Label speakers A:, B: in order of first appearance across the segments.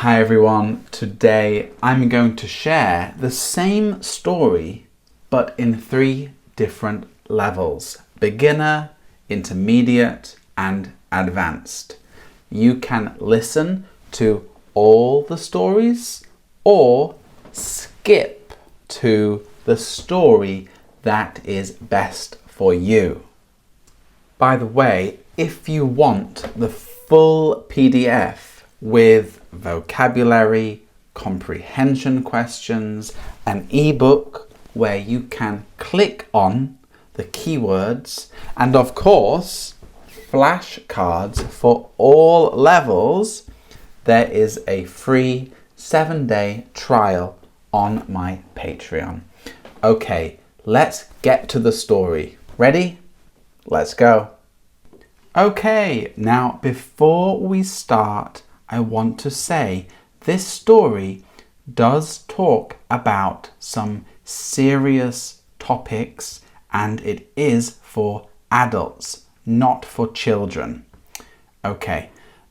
A: Hi everyone, today I'm going to share the same story but in 3 different levels: beginner, intermediate and advanced. You can listen to all the stories or skip to the story that is best for you. By the way, if you want the full PDF with vocabulary, comprehension questions, an ebook where you can click on the keywords, and of course, flashcards for all levels, there is a free 7-day trial on my Patreon. Okay, let's get to the story. Ready? Let's go. Okay, now before we start, I want to say this story does talk about some serious topics and it is for adults, not for children. Okay,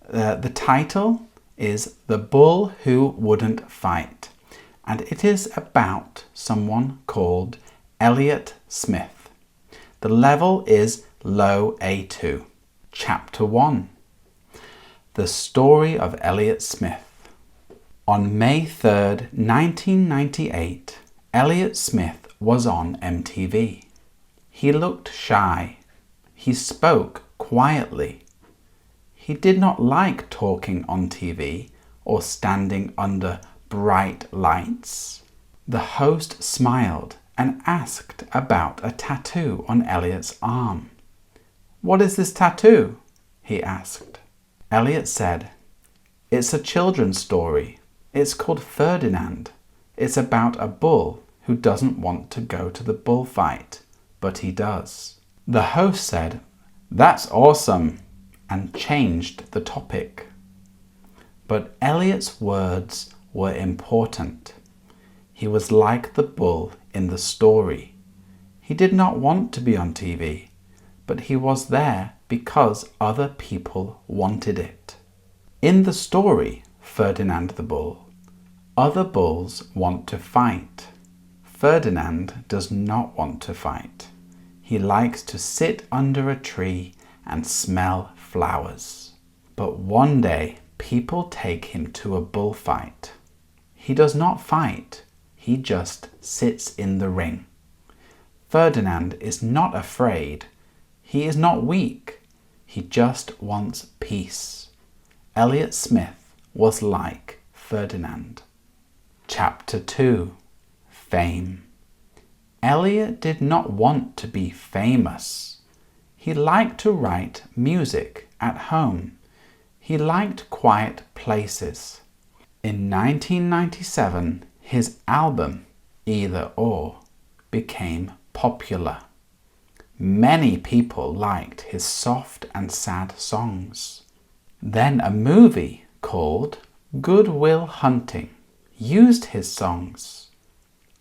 A: the title is The Bull Who Wouldn't Fight, and it is about someone called Elliott Smith. The level is low A2. Chapter 1. The story of Elliott Smith. On May 3rd, 1998, Elliott Smith was on MTV. He looked shy. He spoke quietly. He did not like talking on TV or standing under bright lights. The host smiled and asked about a tattoo on Elliott's arm. "What is this tattoo?" he asked. Elliott said, "It's a children's story. It's called Ferdinand. It's about a bull who doesn't want to go to the bullfight, but he does." The host said, "That's awesome," and changed the topic. But Elliott's words were important. He was like the bull in the story. He did not want to be on TV, but he was there because other people wanted it. In the story, Ferdinand the Bull, other bulls want to fight. Ferdinand does not want to fight. He likes to sit under a tree and smell flowers. But one day, people take him to a bullfight. He does not fight. He just sits in the ring. Ferdinand is not afraid. He is not weak. He just wants peace. Elliott Smith was like Ferdinand. Chapter 2. Fame. Elliott did not want to be famous. He liked to write music at home. He liked quiet places. In 1997, his album, Either Or, became popular. Many people liked his soft and sad songs. Then a movie called Good Will Hunting used his songs.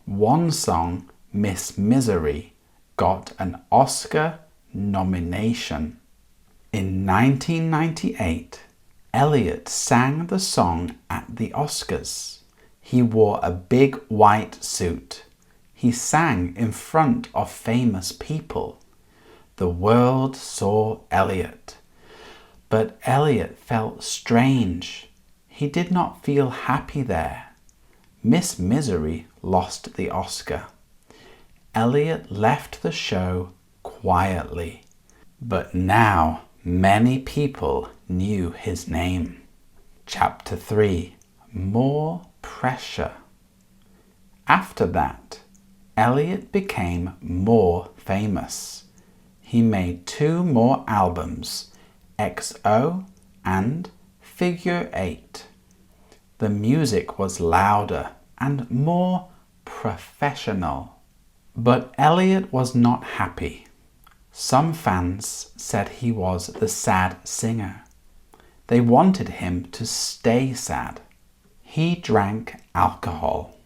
A: One song, Miss Misery, got an Oscar nomination. In 1998, Elliott sang the song at the Oscars. He wore a big white suit. He sang in front of famous people. The world saw Elliott. But Elliott felt strange. He did not feel happy there. Miss Misery lost the Oscar. Elliott left the show quietly. But now many people knew his name. Chapter 3. More pressure. After that, Elliott became more famous. He made 2 more albums, XO and Figure 8. The music was louder and more professional. But Elliott was not happy. Some fans said he was the sad singer. They wanted him to stay sad. He drank alcohol.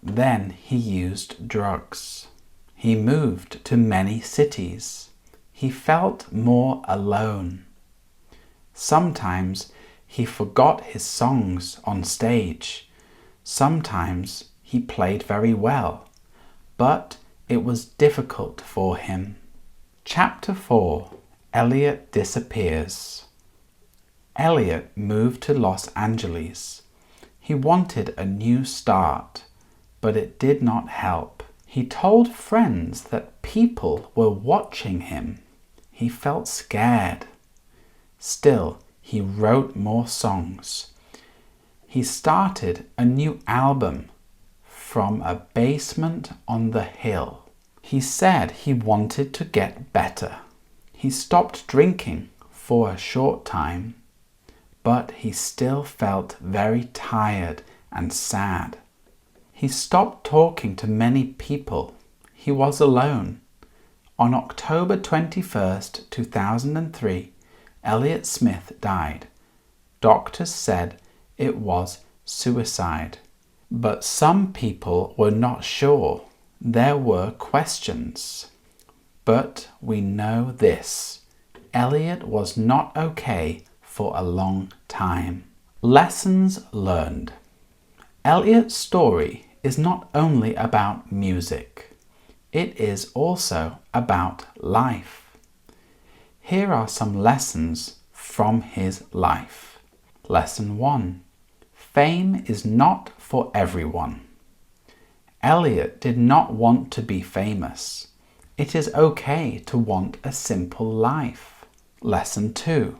A: Then he used drugs. He moved to many cities. He felt more alone. Sometimes He forgot his songs on stage. Sometimes he played very well, but it was difficult for him. Chapter 4. Elliott disappears. Elliott moved to Los Angeles. He wanted a new start, but it did not help. He told friends that people were watching him. He felt scared. Still, he wrote more songs. He started a new album, From a Basement on the Hill. He said he wanted to get better. He stopped drinking for a short time, but he still felt very tired and sad. He stopped talking to many people. He was alone. On October 21st, 2003, Elliott Smith died. Doctors said it was suicide. But some people were not sure. There were questions. But we know this: Elliott was not okay for a long time. Lessons learned. Elliott's story is not only about music. It is also about life. Here are some lessons from his life. Lesson 1. Fame is not for everyone. Elliott did not want to be famous. It is okay to want a simple life. Lesson 2.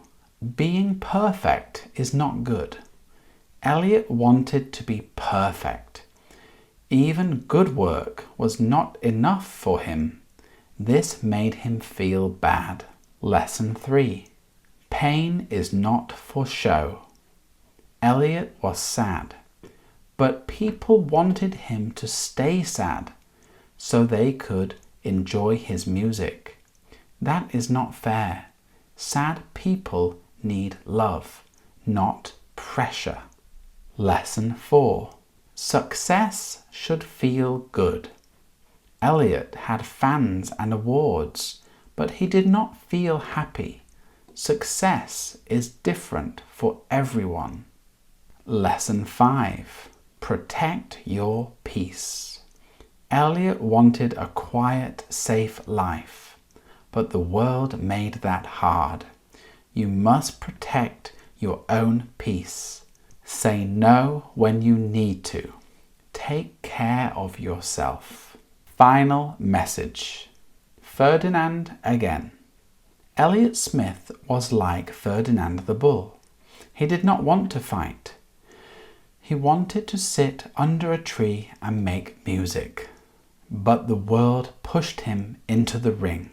A: Being perfect is not good. Elliott wanted to be perfect. Even good work was not enough for him. This made him feel bad. Lesson 3. Pain is not for show. Elliott was sad, but people wanted him to stay sad so they could enjoy his music. That is not fair. Sad people need love, not pressure. Lesson 4. Success should feel good. Elliott had fans and awards, but he did not feel happy. Success is different for everyone. Lesson 5. Protect your peace. Elliott wanted a quiet, safe life, but the world made that hard. You must protect your own peace. Say no when you need to. Take care of yourself. Final message. Ferdinand again. Elliott Smith was like Ferdinand the bull. He did not want to fight. He wanted to sit under a tree and make music. But the world pushed him into the ring.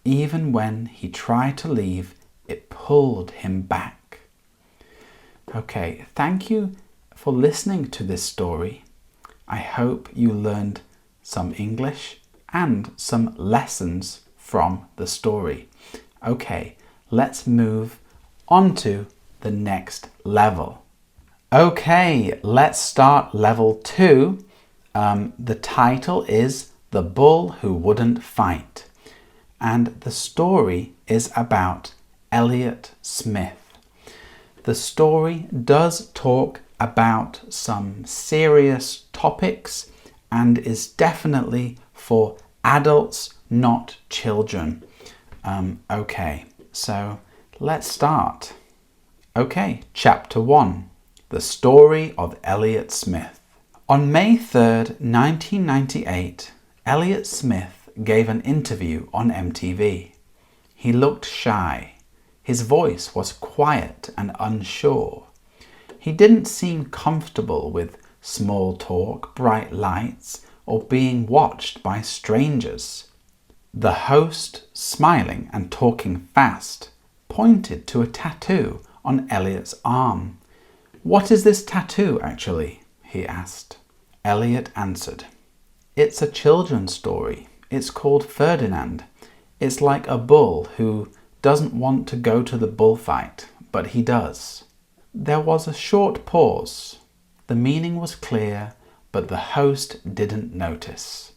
A: Even when he tried to leave, it pulled him back. Okay, thank you for listening to this story. I hope you learned some English and some lessons from the story. Okay, let's move on to the next level. Okay, let's start level 2. The title is The Bull Who Wouldn't Fight, and the story is about Elliott Smith. The story does talk about some serious topics and is definitely for adults, not children. Okay, so let's start. Okay, chapter 1, the story of Elliott Smith. On May 3rd, 1998, Elliott Smith gave an interview on MTV. He looked shy. His voice was quiet and unsure. He didn't seem comfortable with small talk, bright lights, or being watched by strangers. The host, smiling and talking fast, pointed to a tattoo on Elliott's arm. "What is this tattoo, actually?" he asked. Elliott answered, "It's a children's story. It's called Ferdinand. It's like a bull who doesn't want to go to the bullfight, but he does." There was a short pause. The meaning was clear, but the host didn't notice.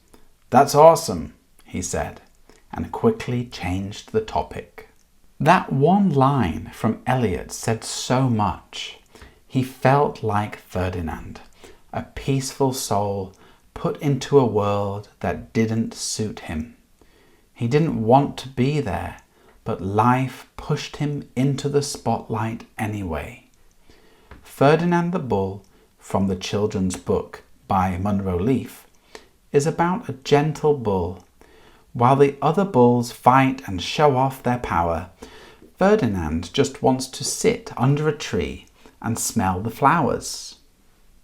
A: "That's awesome," he said, and quickly changed the topic. That one line from Elliott said so much. He felt like Ferdinand, a peaceful soul put into a world that didn't suit him. He didn't want to be there, but life pushed him into the spotlight anyway. Ferdinand the Bull, from the children's book by Munro Leaf, is about a gentle bull. While the other bulls fight and show off their power, Ferdinand just wants to sit under a tree and smell the flowers.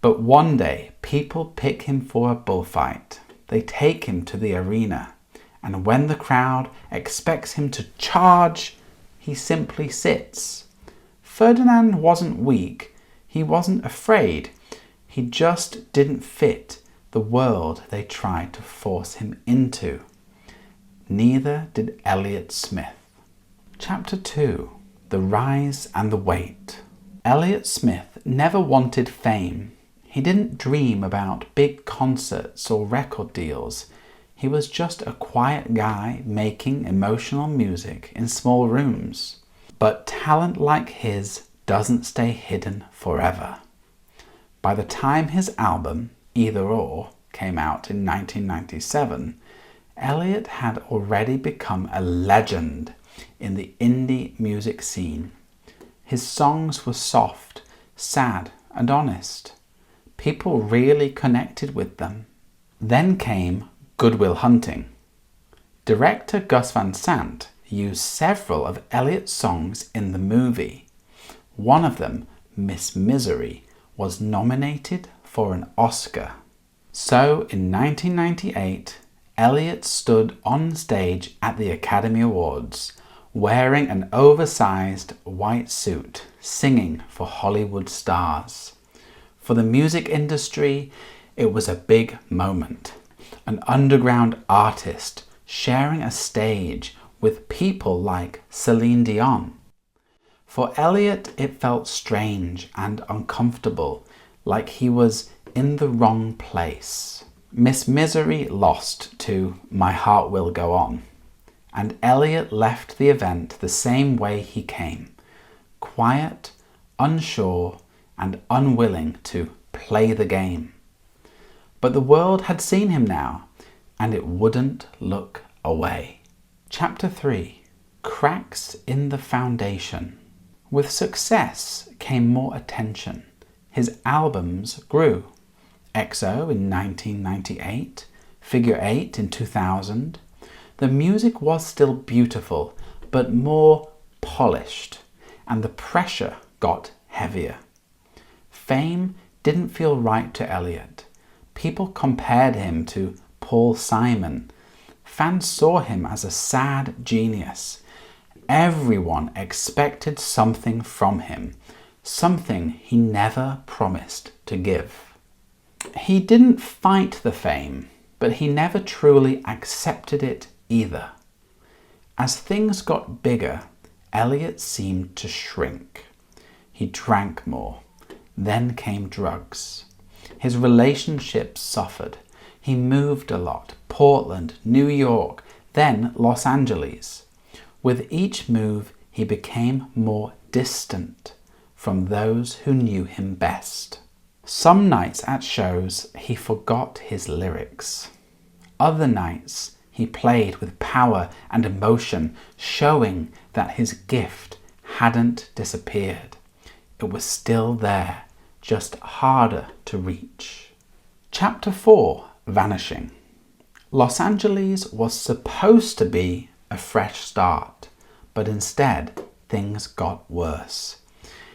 A: But one day, people pick him for a bullfight. They take him to the arena, and when the crowd expects him to charge, he simply sits. Ferdinand wasn't weak. He wasn't afraid. He just didn't fit the world they tried to force him into. Neither did Elliott Smith. Chapter 2. The Rise and the Wait. Elliott Smith never wanted fame. He didn't dream about big concerts or record deals. He was just a quiet guy making emotional music in small rooms. But talent like his doesn't stay hidden forever. By the time his album, Either Or, came out in 1997, Elliott had already become a legend in the indie music scene. His songs were soft, sad, and honest. People really connected with them. Then came Good Will Hunting. Director Gus Van Sant used several of Elliott's songs in the movie. One of them, Miss Misery, was nominated for an Oscar. So in 1998, Elliott stood on stage at the Academy Awards, wearing an oversized white suit, singing for Hollywood stars. For the music industry, it was a big moment. An underground artist sharing a stage with people like Celine Dion. For Elliott, it felt strange and uncomfortable, like he was in the wrong place. Miss Misery lost to My Heart Will Go On, and Elliott left the event the same way he came, quiet, unsure, and unwilling to play the game. But the world had seen him now, and it wouldn't look away. Chapter 3. Cracks in the Foundation. With success came more attention. His albums grew. EXO in 1998, Figure 8 in 2000. The music was still beautiful, but more polished, and the pressure got heavier. Fame didn't feel right to Elliott. People compared him to Paul Simon. Fans saw him as a sad genius. Everyone expected something from him, something he never promised to give. He didn't fight the fame, but he never truly accepted it either. As things got bigger, Elliott seemed to shrink. He drank more. Then came drugs. His relationships suffered. He moved a lot. Portland, New York, then Los Angeles. With each move, he became more distant from those who knew him best. Some nights at shows, he forgot his lyrics. Other nights, he played with power and emotion, showing that his gift hadn't disappeared. It was still there, just harder to reach. Chapter 4. Vanishing. Los Angeles was supposed to be a fresh start, but instead things got worse.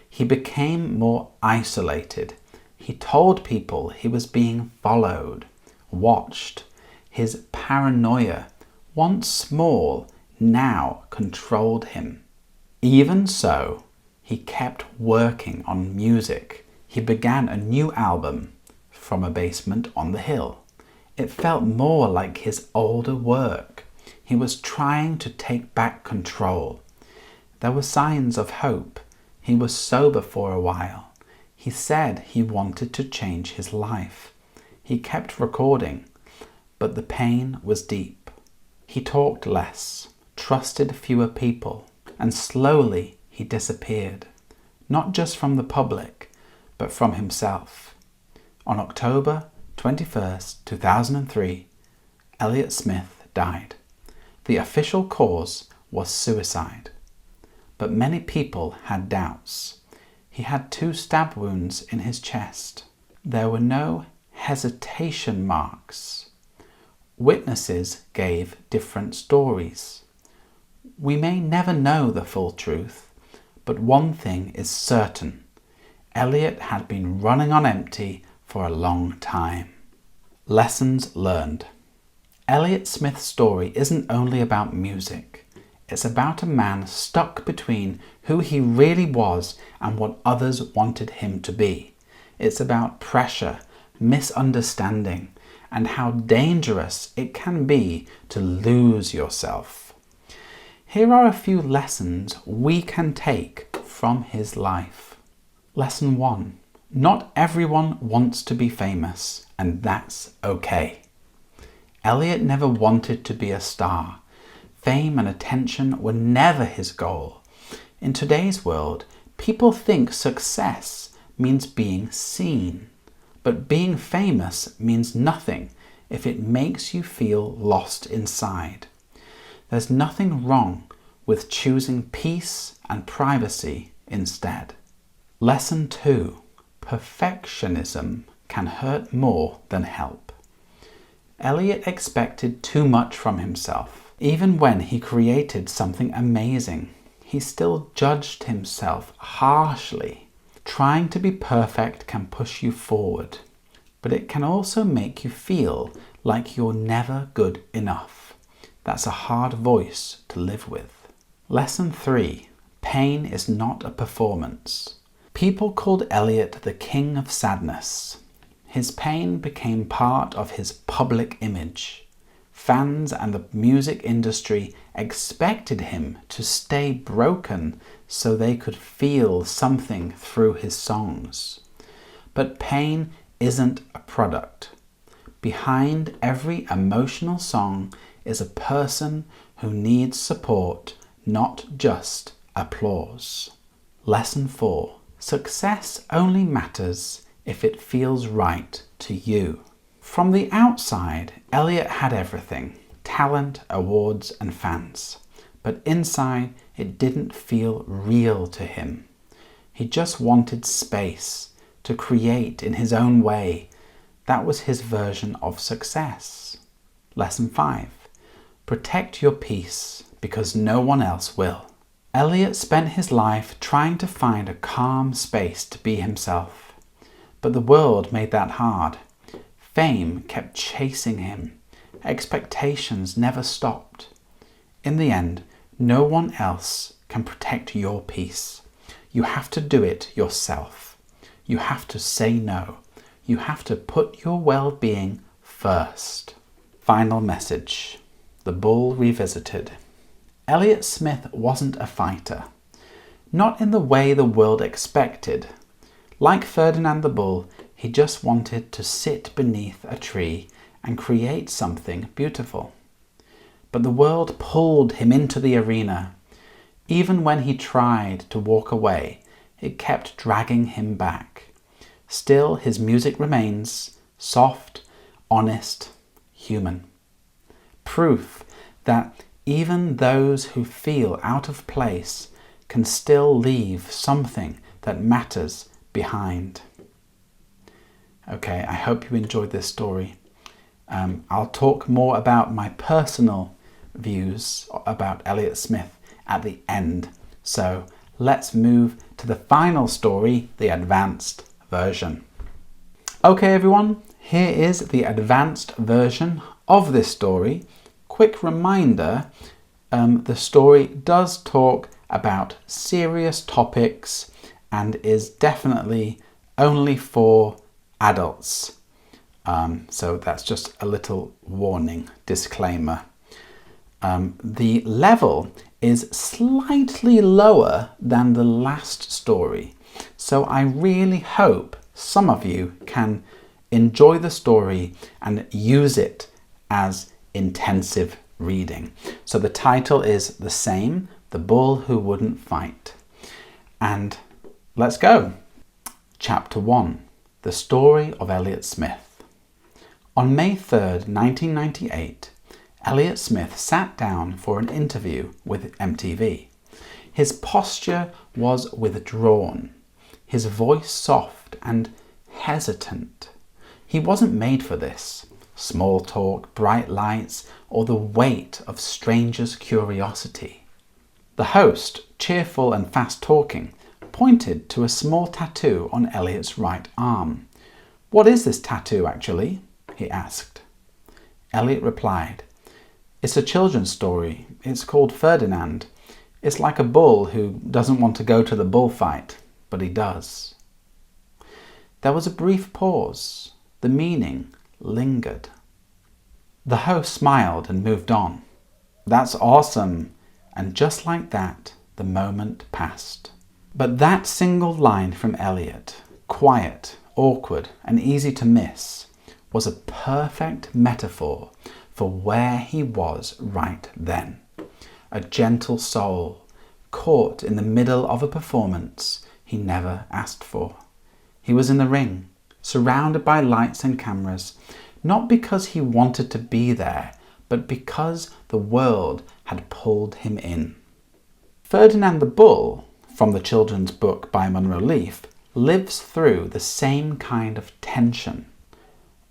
A: He became more isolated. He told people he was being followed, watched. His paranoia, once small, now controlled him. Even so, he kept working on music. He began a new album, From a Basement on the Hill. It felt more like his older work. He was trying to take back control. There were signs of hope. He was sober for a while. He said he wanted to change his life. He kept recording, but the pain was deep. He talked less, trusted fewer people. and slowly he disappeared, not just from the public, but from himself. On October 21st, 2003, Elliott Smith died. The official cause was suicide, but many people had doubts. He had 2 stab wounds in his chest. There were no hesitation marks. Witnesses gave different stories. We may never know the full truth, but one thing is certain. Elliott had been running on empty for a long time. Lessons learned. Elliott Smith's story isn't only about music. It's about a man stuck between who he really was and what others wanted him to be. It's about pressure, misunderstanding, and how dangerous it can be to lose yourself. Here are a few lessons we can take from his life. Lesson 1. Not everyone wants to be famous, and that's okay. Elliott never wanted to be a star. Fame and attention were never his goal. In today's world, people think success means being seen. But being famous means nothing if it makes you feel lost inside. There's nothing wrong with choosing peace and privacy instead. Lesson 2. Perfectionism can hurt more than help. Elliott expected too much from himself. Even when he created something amazing, he still judged himself harshly. Trying to be perfect can push you forward, but it can also make you feel like you're never good enough. That's a hard voice to live with. Lesson 3. Pain is not a performance. People called Elliott the king of sadness. His pain became part of his public image. Fans and the music industry expected him to stay broken so they could feel something through his songs. But pain isn't a product. Behind every emotional song is a person who needs support, not just applause. Lesson 4. Success only matters if it feels right to you. From the outside, Elliott had everything: talent, awards, and fans. But inside, it didn't feel real to him. He just wanted space to create in his own way. That was his version of success. Lesson 5. Protect your peace because no one else will. Elliott spent his life trying to find a calm space to be himself. But the world made that hard. Fame kept chasing him. Expectations never stopped. In the end, no one else can protect your peace. You have to do it yourself. You have to say no. You have to put your well-being first. Final message. The Bull Revisited. Elliott Smith wasn't a fighter. Not in the way the world expected. Like Ferdinand the Bull, he just wanted to sit beneath a tree and create something beautiful. But the world pulled him into the arena. Even when he tried to walk away, it kept dragging him back. Still, his music remains soft, honest, human. Proof that even those who feel out of place can still leave something that matters behind. Okay, I hope you enjoyed this story. I'll talk more about my personal views about Elliott Smith at the end. So let's move to the final story, the advanced version. Okay everyone, here is the advanced version of this story. Quick reminder, the story does talk about serious topics and is definitely only for adults. So that's just a little warning, disclaimer. The level is slightly lower than the last story. So I really hope some of you can enjoy the story and use it as intensive reading. So the title is the same, the bull who wouldn't fight. And let's go. Chapter 1. The Story of Elliott Smith. On May 3rd, 1998, Elliott Smith sat down for an interview with MTV. His posture was withdrawn, his voice soft and hesitant. He wasn't made for this. Small talk, bright lights, or the weight of strangers' curiosity. The host, cheerful and fast-talking, pointed to a small tattoo on Elliott's right arm. "What is this tattoo, actually?" he asked. Elliott replied, "It's a children's story. It's called Ferdinand. It's like a bull who doesn't want to go to the bullfight, but he does." There was a brief pause. The meaning lingered. The host smiled and moved on. "That's awesome." And just like that, the moment passed. But that single line from Elliott, quiet, awkward, and easy to miss, was a perfect metaphor for where he was right then. A gentle soul, caught in the middle of a performance he never asked for. He was in the ring, surrounded by lights and cameras, not because he wanted to be there, but because the world had pulled him in. Ferdinand the Bull, from the children's book by Monroe Leaf, lives through the same kind of tension.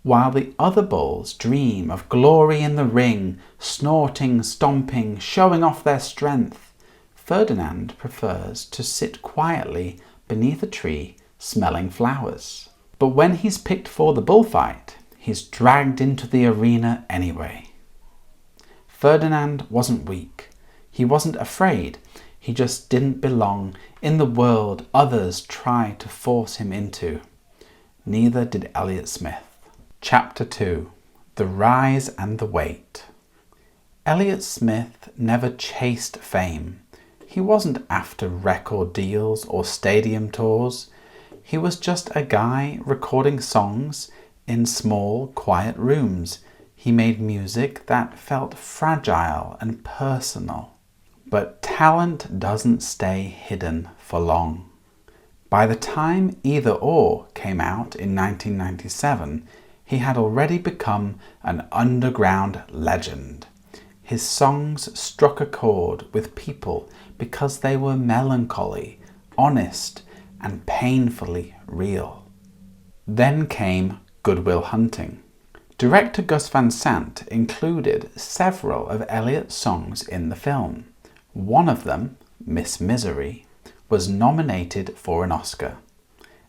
A: While the other bulls dream of glory in the ring, snorting, stomping, showing off their strength, Ferdinand prefers to sit quietly beneath a tree smelling flowers. But when he's picked for the bullfight, he's dragged into the arena anyway. Ferdinand wasn't weak. He wasn't afraid. He just didn't belong in the world others tried to force him into. Neither did Elliott Smith. Chapter 2. The Rise and the Wait. Elliott Smith never chased fame. He wasn't after record deals or stadium tours. He was just a guy recording songs in small, quiet rooms. He made music that felt fragile and personal. But talent doesn't stay hidden for long. By the time Either Or came out in 1997, he had already become an underground legend. His songs struck a chord with people because they were melancholy, honest, and painfully real. Then came Good Will Hunting. Director Gus Van Sant included several of Elliott's songs in the film. One of them, Miss Misery, was nominated for an Oscar.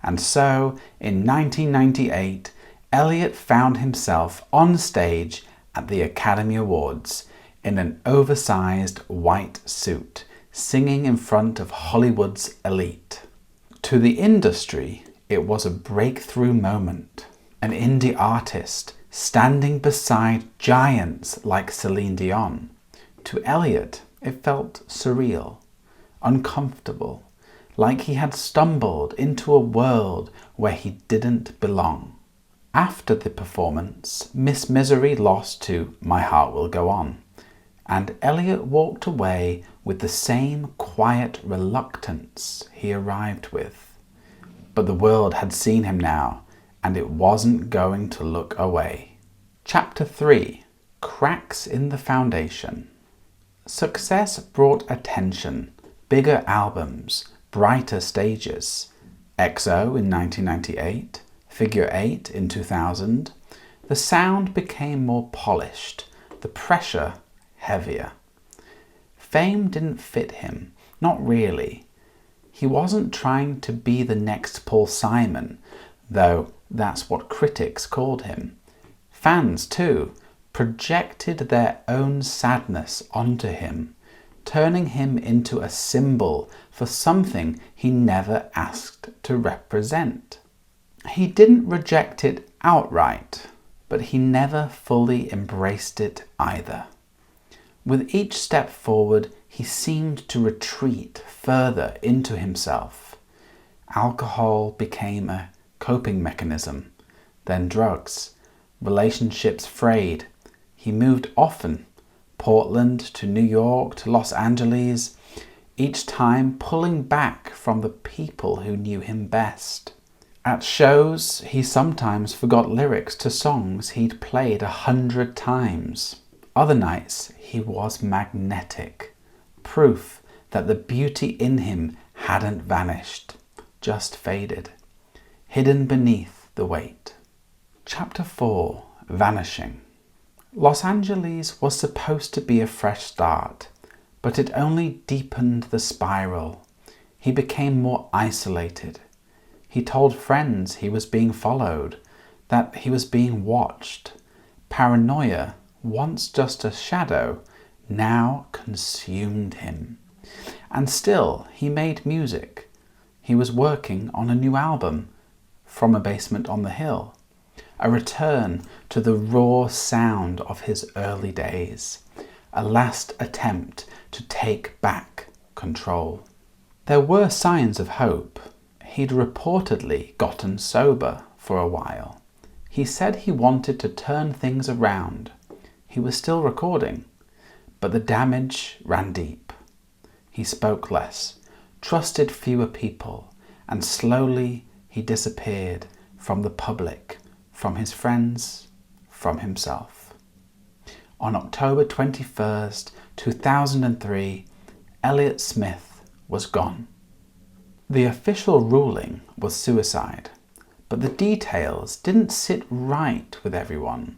A: And so, in 1998, Elliott found himself on stage at the Academy Awards in an oversized white suit, singing in front of Hollywood's elite. To the industry, it was a breakthrough moment. An indie artist standing beside giants like Celine Dion. To Elliott, it felt surreal, uncomfortable, like he had stumbled into a world where he didn't belong. After the performance, Miss Misery lost to My Heart Will Go On, and Elliott walked away with the same quiet reluctance he arrived with. But the world had seen him now, and it wasn't going to look away. Chapter 3. Cracks in the Foundation. Success brought attention, bigger albums, brighter stages. XO in 1998, Figure 8 in 2000. The sound became more polished, the pressure heavier. Fame didn't fit him, not really. He wasn't trying to be the next Paul Simon, though that's what critics called him. Fans, too, projected their own sadness onto him, turning him into a symbol for something he never asked to represent. He didn't reject it outright, but he never fully embraced it either. With each step forward, he seemed to retreat further into himself. Alcohol became a coping mechanism, then drugs. Relationships frayed. He moved often, Portland to New York to Los Angeles. each time pulling back from the people who knew him best. At shows, he sometimes forgot lyrics to songs he'd played 100 times. Other nights, he was magnetic, proof that the beauty in him hadn't vanished, just faded, hidden beneath the weight. Chapter 4. Vanishing. Los Angeles was supposed to be a fresh start, but it only deepened the spiral. He became more isolated. He told friends he was being followed, that he was being watched. Paranoia, once just a shadow, now consumed him. And still, he made music. He was working on a new album, From a Basement on the Hill, a return to the raw sound of his early days, a last attempt to take back control. There were signs of hope. He'd reportedly gotten sober for a while. He said he wanted to turn things around. He was still recording, but the damage ran deep. He spoke less, trusted fewer people, and slowly he disappeared from the public, from his friends, from himself. On October 21st, 2003, Elliott Smith was gone. The official ruling was suicide, but the details didn't sit right with everyone.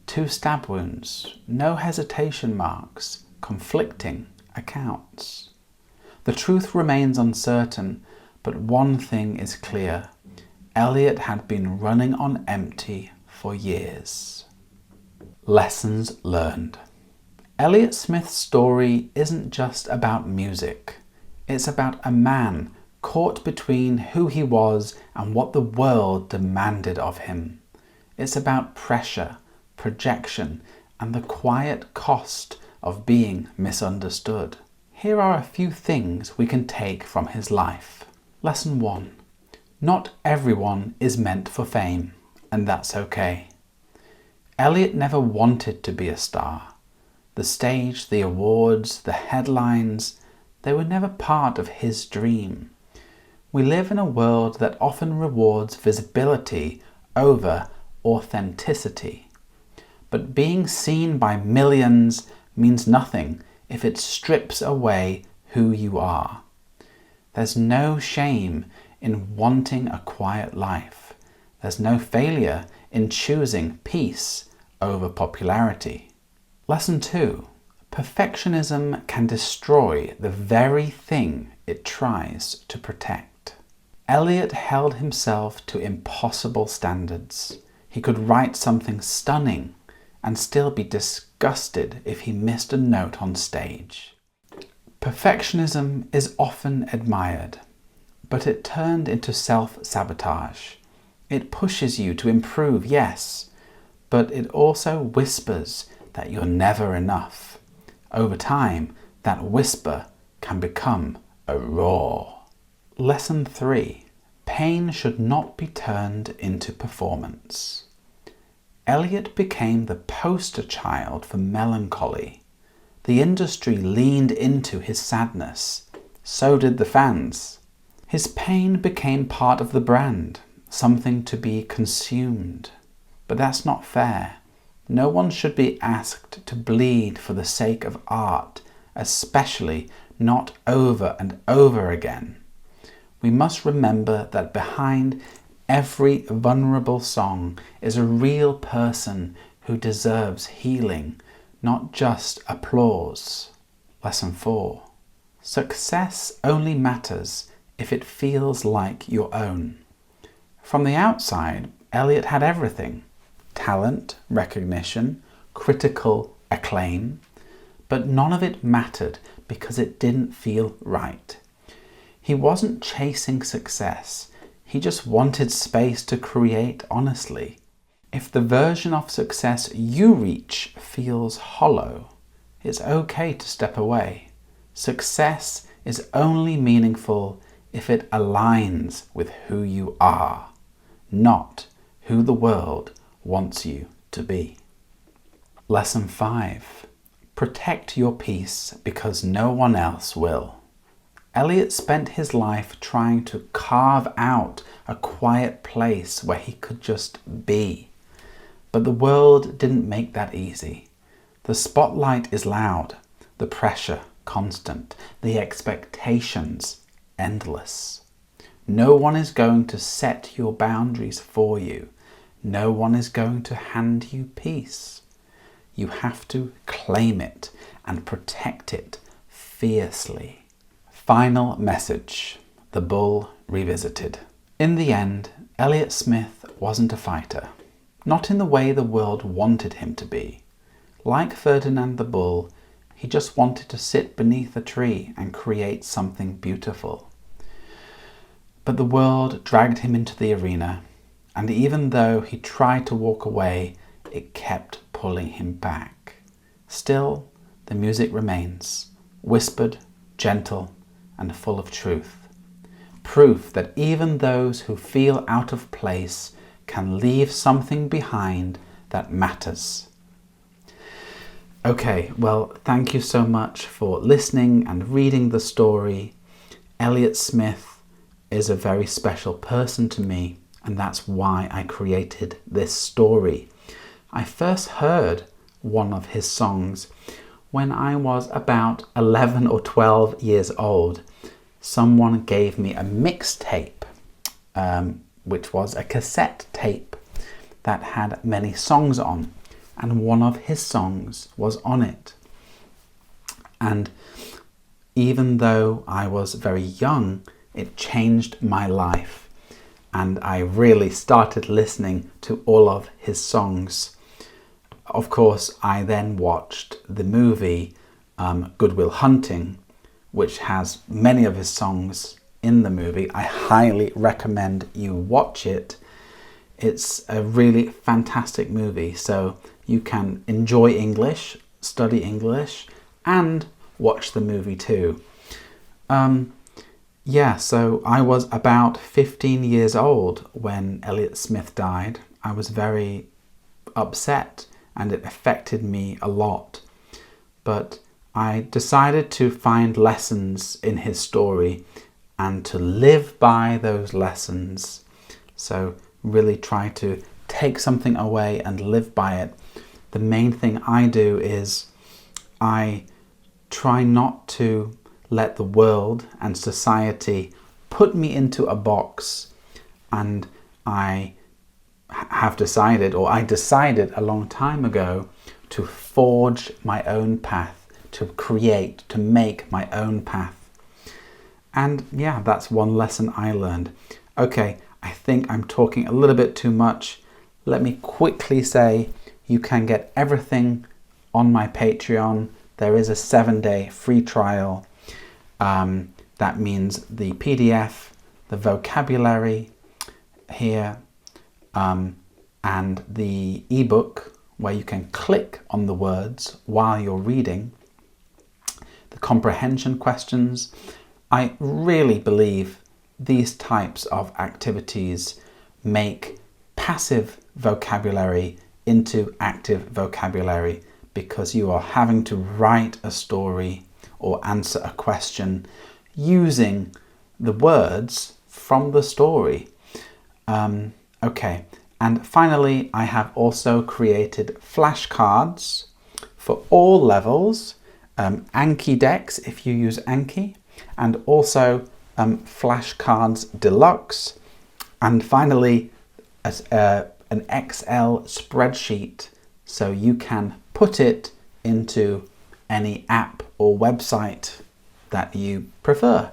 A: 2 stab wounds, no hesitation marks, conflicting accounts. The truth remains uncertain, but one thing is clear. Elliott had been running on empty for years. Lessons learned. Elliott Smith's story isn't just about music. It's about a man caught between who he was and what the world demanded of him. It's about pressure, projection, and the quiet cost of being misunderstood. Here are a few things we can take from his life. Lesson 1. Not everyone is meant for fame, and that's okay. Elliott never wanted to be a star. The stage, the awards, the headlines, they were never part of his dream. We live in a world that often rewards visibility over authenticity. But being seen by millions means nothing if it strips away who you are. There's no shame in wanting a quiet life. There's no failure in choosing peace over popularity. Lesson 2. Perfectionism can destroy the very thing it tries to protect. Elliott held himself to impossible standards. He could write something stunning and still be disgusted if he missed a note on stage. Perfectionism is often admired, but it turned into self-sabotage. It pushes you to improve, yes, but it also whispers that you're never enough. Over time, that whisper can become a roar. Lesson 3. Pain should not be turned into performance. Elliott became the poster child for melancholy. The industry leaned into his sadness. So did the fans. His pain became part of the brand, something to be consumed. But that's not fair. No one should be asked to bleed for the sake of art, especially not over and over again. We must remember that behind every vulnerable song is a real person who deserves healing, not just applause. Lesson 4. Success only matters if it feels like your own. From the outside, Elliott had everything: talent, recognition, critical acclaim, but none of it mattered because it didn't feel right. He wasn't chasing success. He just wanted space to create honestly. If the version of success you reach feels hollow, it's okay to step away. Success is only meaningful if it aligns with who you are, not who the world wants you to be. Lesson 5. Protect your peace because no one else will. Elliott spent his life trying to carve out a quiet place where he could just be. But the world didn't make that easy. The spotlight is loud, the pressure constant, the expectations endless. No one is going to set your boundaries for you. No one is going to hand you peace. You have to claim it and protect it fiercely. Final message. The Bull Revisited. In the end, Elliott Smith wasn't a fighter. Not in the way the world wanted him to be. Like Ferdinand the Bull, he just wanted to sit beneath a tree and create something beautiful. But the world dragged him into the arena, and even though he tried to walk away, it kept pulling him back. Still, the music remains, whispered, gentle, and full of truth. Proof that even those who feel out of place can leave something behind that matters. Okay, well, thank you so much for listening and reading the story. Elliott Smith is a very special person to me, and that's why I created this story. I first heard one of his songs when I was about 11 or 12 years old. Someone gave me a mixtape, which was a cassette tape that had many songs on, and one of his songs was on it. And even though I was very young, it changed my life, and I really started listening to all of his songs. Of course, I then watched the movie Good Will Hunting, which has many of his songs in the movie. I highly recommend you watch it. It's a really fantastic movie, so you can enjoy English, study English, and watch the movie too. So I was about 15 years old when Elliott Smith died. I was very upset, and it affected me a lot. But I decided to find lessons in his story and to live by those lessons. So really try to take something away and live by it. The main thing I do is I try not to let the world and society put me into a box, and I decided a long time ago to forge my own path, to make my own path. And yeah, that's one lesson I learned. Okay, I think I'm talking a little bit too much. Let me quickly say you can get everything on my Patreon. There is a 7-day free trial. That means the PDF, the vocabulary here, and the ebook where you can click on the words while you're reading, the comprehension questions. I really believe these types of activities make passive vocabulary into active vocabulary, because you are having to write a story or answer a question using the words from the story. Okay, and finally, I have also created flashcards for all levels, Anki decks if you use Anki, and also flashcards deluxe, and finally an Excel spreadsheet so you can put it into any app or website that you prefer.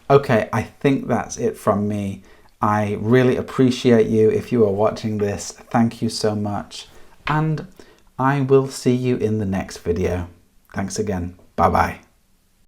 A: Okay, I think that's it from me. I really appreciate you if you are watching this. Thank you so much, and I will see you in the next video. Thanks again. Bye bye.